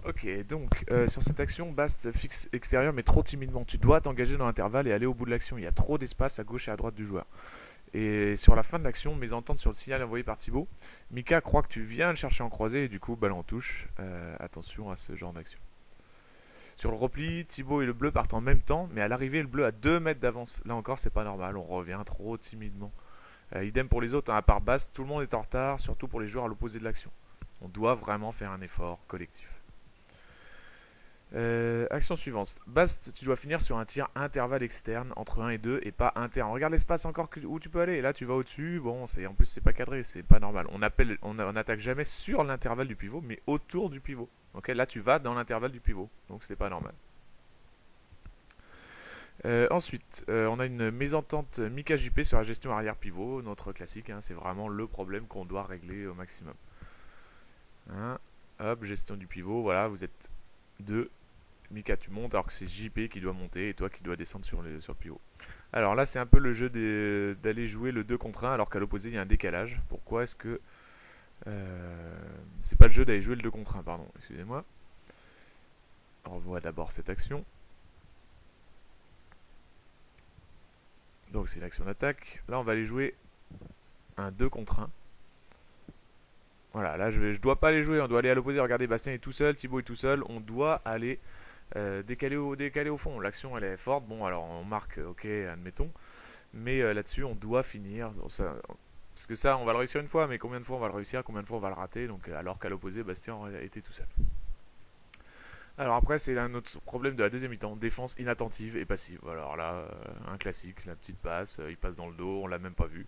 Ok, donc sur cette action, Bast fixe extérieur mais trop timidement. Tu dois t'engager dans l'intervalle et aller au bout de l'action. Il y a trop d'espace à gauche et à droite du joueur. Et sur la fin de l'action, mésentente sur le signal envoyé par Thibaut, Mika croit que tu viens le chercher en croisé et du coup, ballon en touche. Attention à ce genre d'action. Sur le repli, Thibaut et le bleu partent en même temps, mais à l'arrivée, le bleu a 2 mètres d'avance. Là encore, c'est pas normal, on revient trop timidement. Idem pour les autres, hein, à part Bast, tout le monde est en retard, surtout pour les joueurs à l'opposé de l'action. On doit vraiment faire un effort collectif. Action suivante. Bast, tu dois finir sur un tir intervalle externe entre 1 et 2 et pas interne. Regarde l'espace encore où tu peux aller. Et là, tu vas au-dessus. Bon, en plus, c'est pas cadré, c'est pas normal. On attaque jamais sur l'intervalle du pivot, mais autour du pivot. Ok, là, tu vas dans l'intervalle du pivot. Donc, c'est pas normal. Ensuite, on a une mésentente Mika JP sur la gestion arrière pivot. Notre classique, hein, c'est vraiment le problème qu'on doit régler au maximum. Hein, hop, gestion du pivot. Voilà, vous êtes deux. Mika, tu montes alors que c'est JP qui doit monter et toi qui dois descendre sur le pivot. Alors là, c'est un peu le jeu d'aller jouer le 2 contre 1 alors qu'à l'opposé, il y a un décalage. Pourquoi est-ce que. C'est pas le jeu d'aller jouer le 2 contre 1, pardon, excusez-moi. On revoit d'abord cette action. Donc c'est l'action d'attaque. Là, on va aller jouer un 2 contre 1. Voilà, là, je dois pas aller jouer, on doit aller à l'opposé. Regardez, Bastien est tout seul, Thibaut est tout seul. On doit aller décaler au fond. L'action elle est forte. Bon, alors on marque, ok, admettons. Mais là-dessus, on doit finir. Parce que ça, on va le réussir une fois, mais combien de fois on va le réussir, combien de fois on va le rater. Donc, alors qu'à l'opposé, Bastien était tout seul. Alors après, c'est un autre problème de la deuxième mi-temps. Défense inattentive et passive. Alors là, un classique, la petite passe, il passe dans le dos, on l'a même pas vu.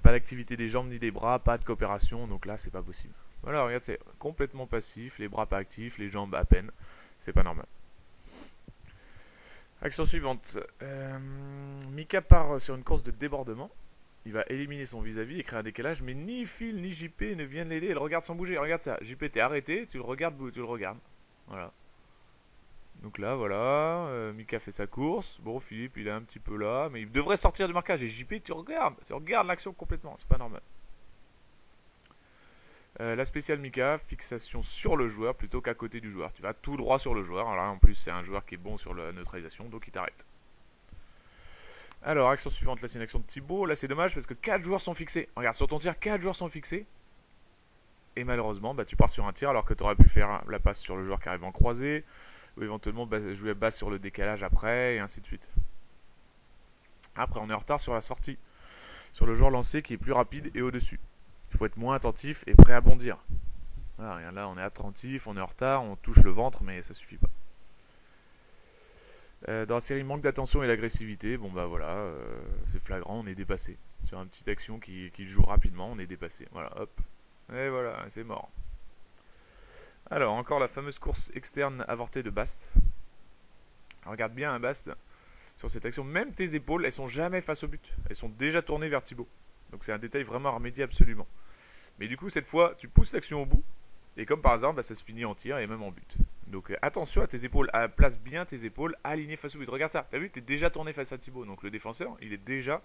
Pas d'activité des jambes ni des bras, pas de coopération, donc là, c'est pas possible. Voilà, regarde, c'est complètement passif, les bras pas actifs, les jambes à peine. C'est pas normal. Action suivante. Mika part sur une course de débordement. Il va éliminer son vis-à-vis et créer un décalage, mais ni Phil ni JP ne viennent l'aider. Elle regarde sans bouger. Regarde ça. JP, t'es arrêté, tu le regardes, tu le regardes. Voilà. Donc là, voilà. Mika fait sa course. Bon, Philippe, il est un petit peu là, mais il devrait sortir du marquage. Et JP, tu regardes l'action complètement. C'est pas normal. La spéciale Mika, fixation sur le joueur plutôt qu'à côté du joueur. Tu vas tout droit sur le joueur. Alors là, en plus, c'est un joueur qui est bon sur la neutralisation, donc il t'arrête. Alors, action suivante, là c'est une action de Thibaut. Là c'est dommage parce que 4 joueurs sont fixés. Regarde, sur ton tir, 4 joueurs sont fixés. Et malheureusement, bah, tu pars sur un tir alors que tu aurais pu faire la passe sur le joueur qui arrive en croisé. Ou éventuellement jouer base sur le décalage après, et ainsi de suite. Après, on est en retard sur la sortie. Sur le joueur lancé qui est plus rapide et au-dessus. Il faut être moins attentif et prêt à bondir. Voilà, regarde là, on est attentif, on est en retard, on touche le ventre, mais ça suffit pas. Dans la série manque d'attention et d'agressivité, bon bah voilà, c'est flagrant, on est dépassé. Sur une petite action qui joue rapidement, on est dépassé. Voilà, hop. Et voilà, c'est mort. Alors, encore la fameuse course externe avortée de Bast. Regarde bien, hein, Bast, sur cette action, même tes épaules, elles sont jamais face au but. Elles sont déjà tournées vers Thibaut. Donc c'est un détail vraiment à remédier absolument. Mais du coup, cette fois, tu pousses l'action au bout. Et comme par hasard, bah, ça se finit en tir et même en but. Donc attention à tes épaules, place bien tes épaules alignées face au but. Regarde ça, t'as vu, t'es déjà tourné face à Thibaut. Donc le défenseur, il est déjà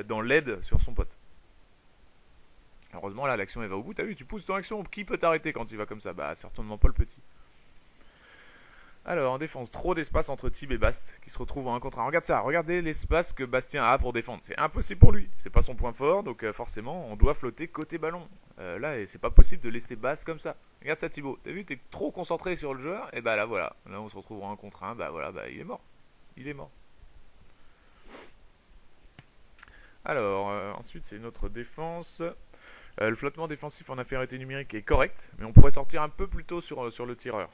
dans l'aide sur son pote. Heureusement, là, l'action elle va au bout. T'as vu, tu pousses ton action. Qui peut t'arrêter quand tu vas comme ça? Bah, certainement pas le petit. Alors, en défense, trop d'espace entre Thib et Bast qui se retrouvent en 1 contre 1. Regarde ça, regardez l'espace que Bastien a pour défendre. C'est impossible pour lui, c'est pas son point fort, donc forcément, on doit flotter côté ballon. Là, c'est pas possible de laisser Bast comme ça. Regarde ça, Thibaut. T'as vu, t'es trop concentré sur le joueur, et bah là, voilà. Là, on se retrouve en 1 contre 1, bah voilà, bah il est mort. Il est mort. Alors, ensuite, c'est notre défense. Le flottement défensif en infériorité numérique est correct, mais on pourrait sortir un peu plus tôt sur le tireur.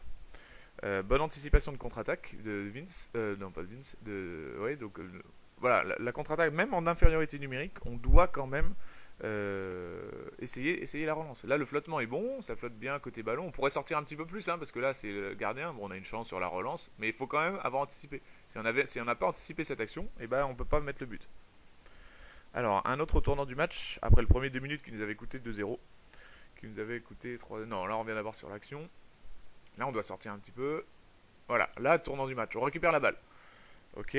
Bonne anticipation de contre-attaque de Vince. Non, pas de Vince. Ouais, donc voilà, la contre-attaque, même en infériorité numérique, on doit quand même essayer la relance. Là, le flottement est bon, ça flotte bien côté ballon. On pourrait sortir un petit peu plus, hein, parce que là, c'est le gardien. Bon, on a une chance sur la relance, mais il faut quand même avoir anticipé. Si on n'a pas anticipé cette action, eh ben, on peut pas mettre le but. Alors, un autre tournant du match, après le premier 2 minutes qui nous avait coûté 2-0, qui nous avait coûté 3. Non, là, on vient d'avoir sur l'action. Là, on doit sortir un petit peu. Voilà, là, tournant du match. On récupère la balle. Ok.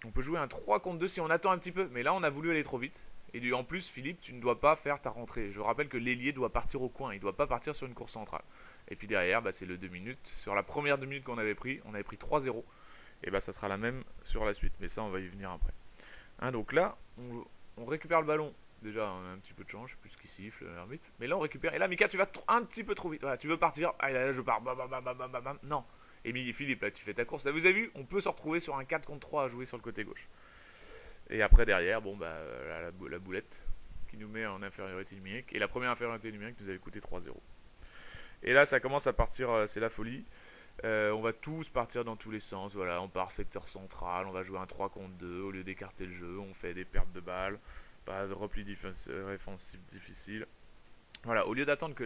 On peut jouer un 3 contre 2 si on attend un petit peu. Mais là, on a voulu aller trop vite. Et en plus, Philippe, tu ne dois pas faire ta rentrée. Je rappelle que l'ailier doit partir au coin, il ne doit pas partir sur une course centrale. Et puis derrière, bah, c'est le 2 minutes. Sur la première 2 minutes qu'on avait pris, on avait pris 3-0. Et bah ça sera la même sur la suite, mais ça on va y venir après. Hein, donc là, on récupère le ballon. Déjà, on a un petit peu de chance, je sais plus ce qui siffle, l'arbitre. Mais là, on récupère. Et là, Mika, tu vas un petit peu trop vite. Voilà, tu veux partir. Ah, là, je pars. Bam, bam, bam, bam, bam, bam. Non. Et Philippe, là, tu fais ta course. Là, vous avez vu, on peut se retrouver sur un 4 contre 3 à jouer sur le côté gauche. Et après, derrière, bon, bah, la boulette qui nous met en infériorité numérique. Et la première infériorité numérique nous avait coûté 3-0. Et là, ça commence à partir, c'est la folie. On va tous partir dans tous les sens. Voilà, on part secteur central, on va jouer un 3 contre 2. Au lieu d'écarter le jeu, on fait des pertes de balles. Pas de repli défensif difficile. Voilà, au lieu d'attendre que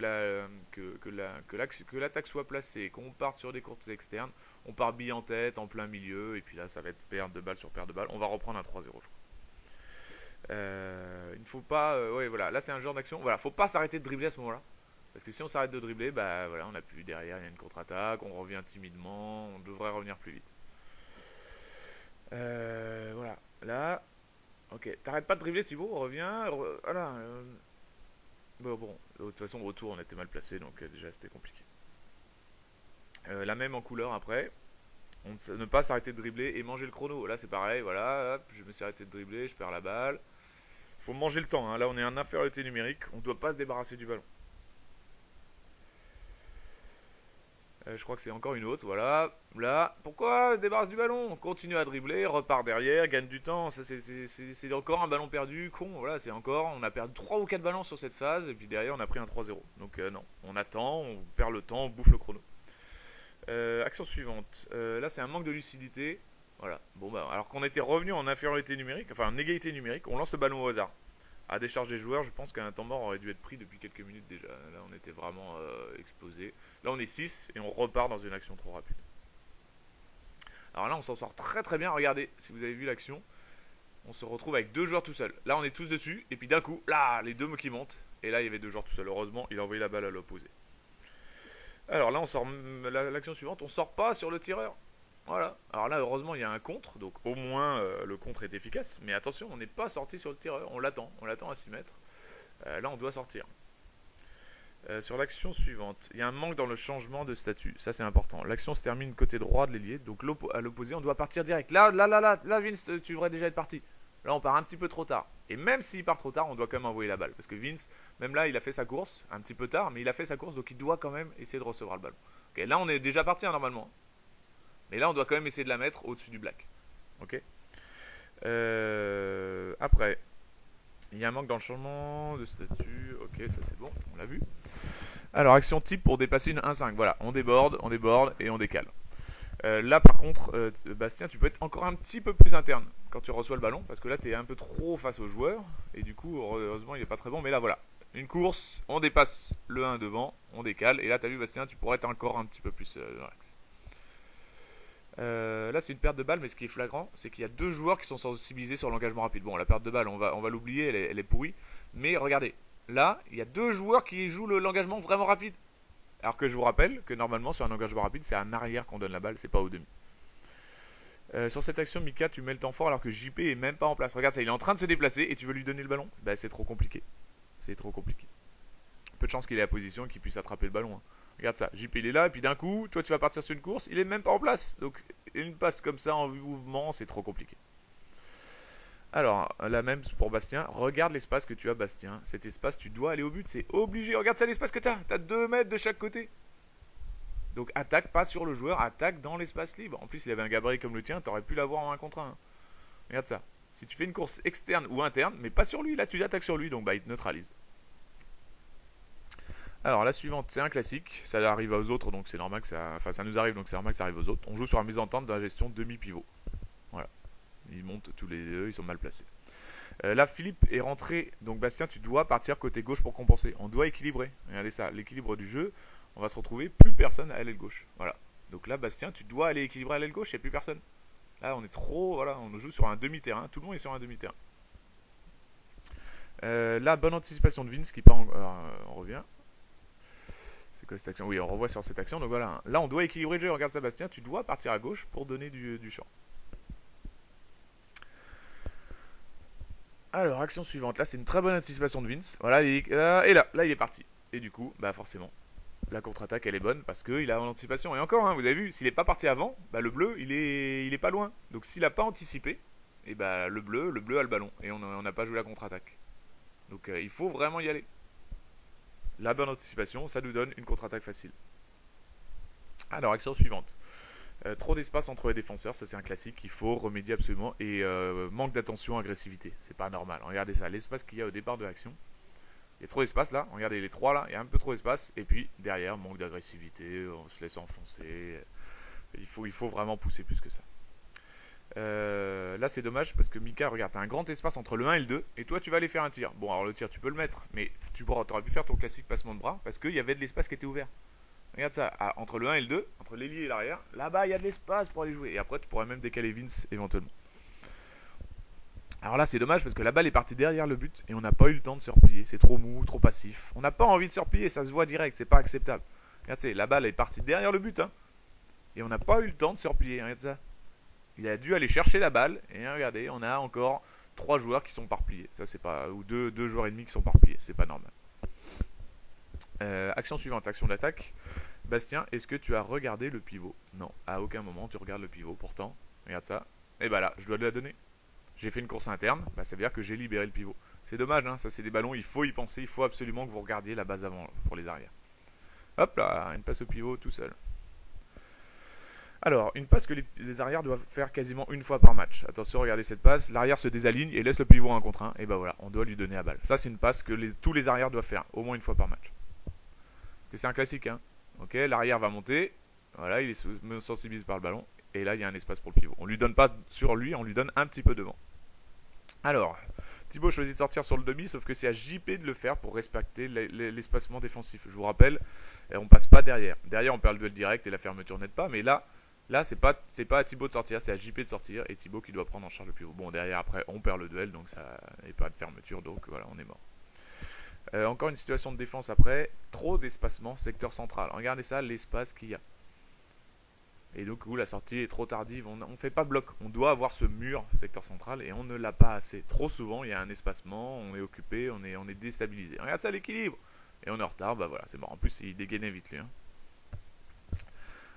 l'attaque soit placée, qu'on parte sur des courses externes, on part bille en tête, en plein milieu, et puis là ça va être perte de balle sur perte de balle. On va reprendre un 3-0, je crois. Il ne faut pas. Ouais, voilà, là c'est un genre d'action. Voilà, faut pas s'arrêter de dribbler à ce moment-là. Parce que si on s'arrête de dribbler, bah voilà, on a plus derrière, il y a une contre-attaque, on revient timidement, on devrait revenir plus vite. Voilà, là. Ok, t'arrêtes pas de dribbler Thibaut, reviens, voilà. Bon, de toute façon, au retour, on était mal placé, donc déjà c'était compliqué. La même en couleur après. Ne pas s'arrêter de dribbler et manger le chrono. Là, c'est pareil, voilà, hop, je me suis arrêté de dribbler, je perds la balle. Faut manger le temps, hein. Là, on est en infériorité numérique, on doit pas se débarrasser du ballon. Je crois que c'est encore une autre, voilà. Là, pourquoi se débarrasse du ballon? On continue à dribbler, repart derrière, gagne du temps. Ça, c'est encore un ballon perdu, con. Voilà, c'est encore. On a perdu 3 ou 4 ballons sur cette phase, et puis derrière, on a pris un 3-0. Donc, non, on attend, on perd le temps, on bouffe le chrono. Action suivante. Là, c'est un manque de lucidité. Voilà. Bon, bah, alors qu'on était revenu en infériorité numérique, enfin en égalité numérique, on lance le ballon au hasard. À décharge des joueurs, je pense qu'un temps mort aurait dû être pris depuis quelques minutes déjà. Là, on était vraiment explosé. Là, on est 6 et on repart dans une action trop rapide. Alors là, on s'en sort très très bien. Regardez, si vous avez vu l'action, on se retrouve avec 2 joueurs tout seuls. Là, on est tous dessus. Et puis d'un coup, là, les 2 qui montent. Et là, il y avait 2 joueurs tout seuls. Heureusement, il a envoyé la balle à l'opposé. Alors là, on sort l'action suivante. On sort pas sur le tireur. Voilà. Alors là, heureusement, il y a un contre. Donc au moins, le contre est efficace. Mais attention, on n'est pas sorti sur le tireur. On l'attend. On l'attend à 6 mètres. Là, on doit sortir. Sur l'action suivante, il y a un manque dans le changement de statut. Ça, c'est important. L'action se termine côté droit de l'ailier. Donc à l'opposé, on doit partir direct. Là, Vince, tu devrais déjà être parti. Là, on part un petit peu trop tard. Et même s'il part trop tard, on doit quand même envoyer la balle. Parce que Vince, même là, il a fait sa course. Un petit peu tard, mais il a fait sa course. Donc il doit quand même essayer de recevoir le ballon. Ok, là, on est déjà parti, hein, normalement. Mais là, on doit quand même essayer de la mettre au-dessus du black. Ok. Après, il y a un manque dans le changement de statut. Ok, ça c'est bon, on l'a vu. Alors, action type pour déplacer une 1-5. Voilà, on déborde et on décale. Là, par contre, Bastien, tu peux être encore un petit peu plus interne quand tu reçois le ballon. Parce que là, tu es un peu trop face au joueur. Et du coup, heureusement, il n'est pas très bon. Mais là, voilà. Une course, on dépasse le 1 devant, on décale. Et là, tu as vu, Bastien, tu pourrais être encore un petit peu plus dans l'axe. Là c'est une perte de balle, mais ce qui est flagrant, c'est qu'il y a 2 joueurs qui sont sensibilisés sur l'engagement rapide. Bon, la perte de balle, on va l'oublier, elle est pourrie. Mais regardez, là, il y a 2 joueurs qui jouent l'engagement vraiment rapide. Alors que je vous rappelle que normalement sur un engagement rapide, c'est à un arrière qu'on donne la balle, c'est pas au demi. Sur cette action, Mika, tu mets le temps fort alors que JP est même pas en place. Regarde ça, il est en train de se déplacer et tu veux lui donner le ballon. Bah c'est trop compliqué. C'est trop compliqué. Peu de chance qu'il ait la position et qu'il puisse attraper le ballon, hein. Regarde ça, JP il est là, et puis d'un coup, toi tu vas partir sur une course, il est même pas en place. Donc une passe comme ça en mouvement, c'est trop compliqué. Alors, la même pour Bastien. Regarde l'espace que tu as, Bastien. Cet espace, tu dois aller au but, c'est obligé. Regarde ça, l'espace que tu as. Tu as 2 mètres de chaque côté. Donc attaque pas sur le joueur, attaque dans l'espace libre. En plus, il avait un gabarit comme le tien, tu aurais pu l'avoir en 1 contre 1. Regarde ça. Si tu fais une course externe ou interne, mais pas sur lui, là tu attaques sur lui, donc bah il te neutralise. Alors la suivante, c'est un classique, ça arrive aux autres, donc c'est normal que ça... Enfin ça nous arrive, donc c'est normal que ça arrive aux autres. On joue sur la mésentente de la gestion demi-pivot. Voilà. Ils montent tous les deux, ils sont mal placés. Là Philippe est rentré, donc Bastien tu dois partir côté gauche pour compenser. On doit équilibrer, regardez ça, l'équilibre du jeu, on va se retrouver plus personne à l'aile gauche. Voilà. Donc là Bastien tu dois aller équilibrer à l'aile gauche, il n'y a plus personne. Là on est trop, voilà, on joue sur un demi-terrain, tout le monde est sur un demi-terrain. Là bonne anticipation de Vince qui part on revient. C'est quoi cette action? Oui, on revoit sur cette action. Donc voilà, là on doit équilibrer le jeu. Regarde Sébastien, tu dois partir à gauche pour donner du champ. Alors, action suivante. Là, c'est une très bonne anticipation de Vince. Voilà, là, il est parti. Et du coup, bah forcément, la contre-attaque, elle est bonne parce qu'il a l'anticipation. Et encore, hein, vous avez vu, s'il est pas parti avant, bah le bleu, il est pas loin. Donc s'il a pas anticipé, et bah le bleu a le ballon. Et on n'a pas joué la contre-attaque. Donc il faut vraiment y aller. La bonne anticipation, ça nous donne une contre-attaque facile. Alors, action suivante. Trop d'espace entre les défenseurs, ça c'est un classique, il faut remédier absolument. Et manque d'attention, agressivité, c'est pas normal. Regardez ça, l'espace qu'il y a au départ de l'action. Il y a trop d'espace là, regardez les trois là, il y a un peu trop d'espace. Et puis derrière, manque d'agressivité, on se laisse enfoncer. Il faut vraiment pousser plus que ça. Là c'est dommage parce que Mika, regarde, t'as un grand espace entre le 1 et le 2. Et toi tu vas aller faire un tir. Bon alors le tir tu peux le mettre, mais tu aurais pu faire ton classique passement de bras parce qu'il y avait de l'espace qui était ouvert. Regarde ça, entre le 1 et le 2, entre l'ailier et l'arrière, là-bas il y a de l'espace pour aller jouer. Et après tu pourrais même décaler Vince éventuellement. Alors là c'est dommage parce que la balle est partie derrière le but et on n'a pas eu le temps de se replier. C'est trop mou, trop passif. On n'a pas envie de se replier, ça se voit direct, c'est pas acceptable. Regarde, la balle est partie derrière le but, hein, et on n'a pas eu le temps de se replier. Regarde ça. Il a dû aller chercher la balle et regardez, on a encore 3 joueurs qui sont pas repliés. Ça c'est pas, ou 2 joueurs et demi qui sont pas repliés, c'est pas normal. Action suivante, action d'attaque. Bastien, est-ce que tu as regardé le pivot? Non, à aucun moment tu regardes le pivot. Pourtant, regarde ça. Et bah là, je dois te la donner. J'ai fait une course interne, bah ça veut dire que j'ai libéré le pivot. C'est dommage, hein, ça c'est des ballons, il faut y penser, il faut absolument que vous regardiez la base avant pour les arrières. Hop là, une passe au pivot tout seul. Alors, une passe que les arrières doivent faire quasiment une fois par match. Attention, regardez cette passe, l'arrière se désaligne et laisse le pivot 1 contre 1, et bah voilà, on doit lui donner la balle. Ça c'est une passe que tous les arrières doivent faire, au moins une fois par match. C'est un classique, hein. Ok, l'arrière va monter, voilà, il est sensibilisé par le ballon, et là il y a un espace pour le pivot. On lui donne pas sur lui, on lui donne un petit peu devant. Alors, Thibaut choisit de sortir sur le demi, sauf que c'est à JP de le faire pour respecter l'espacement défensif. Je vous rappelle, on passe pas derrière. Derrière, on perd le duel direct et la fermeture n'aide pas, mais là c'est pas à Thibaut de sortir, c'est à JP de sortir et Thibaut qui doit prendre en charge le pivot. Bon, derrière, après, on perd le duel, donc ça n'est pas de fermeture, donc voilà, on est mort. Encore une situation de défense après, trop d'espacement, secteur central. Regardez ça, l'espace qu'il y a. Et donc la sortie est trop tardive, on ne fait pas bloc, on doit avoir ce mur secteur central et on ne l'a pas assez. Trop souvent il y a un espacement, on est occupé, on est déstabilisé. Regarde ça l'équilibre. Et on est en retard, bah voilà, c'est bon. En plus il dégainait vite lui. Hein.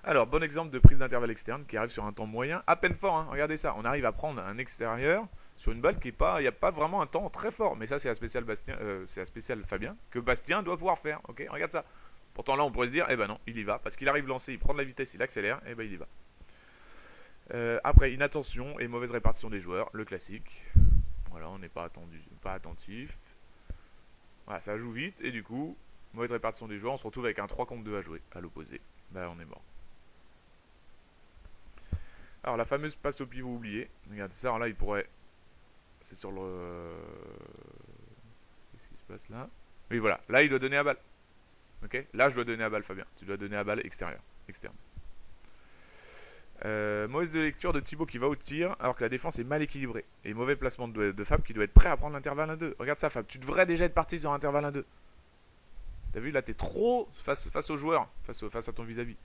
Alors bon exemple de prise d'intervalle externe qui arrive sur un temps moyen, à peine fort, hein. Regardez ça, on arrive à prendre un extérieur sur une balle qui est pas, il n'y a pas vraiment un temps très fort. Mais ça c'est la spéciale c'est la spéciale Fabien, que Bastien doit pouvoir faire, ok. Regarde ça. Pourtant là on pourrait se dire, eh ben non, il y va, parce qu'il arrive lancé, il prend de la vitesse, il accélère, et ben il y va. Après, inattention et mauvaise répartition des joueurs, le classique. Voilà, on n'est pas attentif. Voilà, ça joue vite, et du coup, mauvaise répartition des joueurs, on se retrouve avec un 3 contre 2 à jouer, à l'opposé. Bah on est mort. Alors la fameuse passe au pivot oubliée, regardez ça, alors là il pourrait... C'est sur le... Qu'est-ce qui se passe là? Oui voilà, là il doit donner à balle. Ok, là je dois donner à balle Fabien, tu dois donner à balle externe. Mauvaise de lecture de Thibaut qui va au tir alors que la défense est mal équilibrée. Et mauvais placement de Fab qui doit être prêt à prendre l'intervalle 1-2. Regarde ça Fab, tu devrais déjà être parti sur intervalle 1-2. T'as vu là t'es trop face au joueur, face à ton vis-à-vis.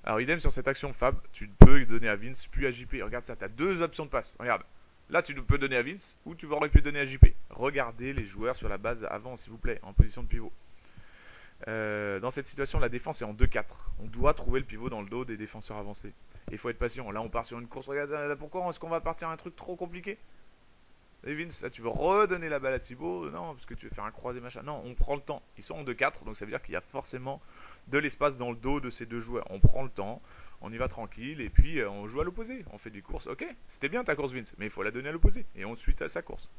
Alors idem sur cette action Fab, tu peux donner à Vince puis à JP. Regarde ça, t'as 2 options de passe. Regarde. Là tu peux donner à Vince ou tu aurais pu donner à JP. Regardez les joueurs sur la base avant s'il vous plaît, en position de pivot. Dans cette situation, la défense est en 2-4. On doit trouver le pivot dans le dos des défenseurs avancés. Et il faut être patient. Là, on part sur une course. Regarde, là, pourquoi est-ce qu'on va partir à un truc trop compliqué? Et Vince, là, tu veux redonner la balle à Thibaut? Non, parce que tu veux faire un croisé machin. Non, on prend le temps. Ils sont en 2-4, donc ça veut dire qu'il y a forcément de l'espace dans le dos de ces deux joueurs. On prend le temps, on y va tranquille, et puis on joue à l'opposé. On fait des courses. Ok, c'était bien ta course, Vince, mais il faut la donner à l'opposé. Et on suit à sa course.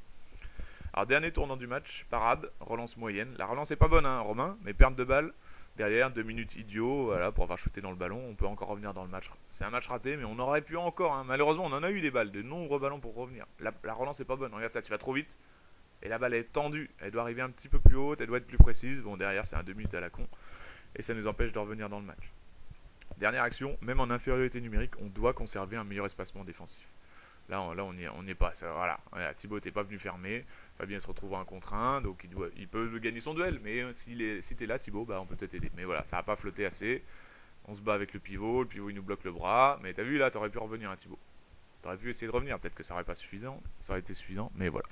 Alors dernier tournant du match, parade, relance moyenne. La relance est pas bonne, hein, Romain, mais perte de balle. Derrière, 2 minutes idiot, voilà, pour avoir shooté dans le ballon. On peut encore revenir dans le match. C'est un match raté, mais on aurait pu encore. Hein. Malheureusement, on en a eu des balles, de nombreux ballons pour revenir. La relance est pas bonne. Regarde ça, tu vas trop vite. Et la balle est tendue. Elle doit arriver un petit peu plus haute, elle doit être plus précise. Bon, derrière, c'est un 2 minutes à la con. Et ça nous empêche de revenir dans le match. Dernière action, même en infériorité numérique, on doit conserver un meilleur espacement défensif. Là, on n'y est pas. Ça, voilà. Thibaut n'était pas venu fermer. Fabien se retrouve à 1 contre 1. Donc, il peut gagner son duel. Mais si t'es là, Thibaut, bah, on peut peut-être aider. Mais voilà, ça n'a pas flotté assez. On se bat avec le pivot. Le pivot, il nous bloque le bras. Mais t'as vu, là, t'aurais pu revenir à Thibaut. T'aurais pu essayer de revenir, peut-être que ça aurait pas suffisant, ça aurait été suffisant, mais voilà.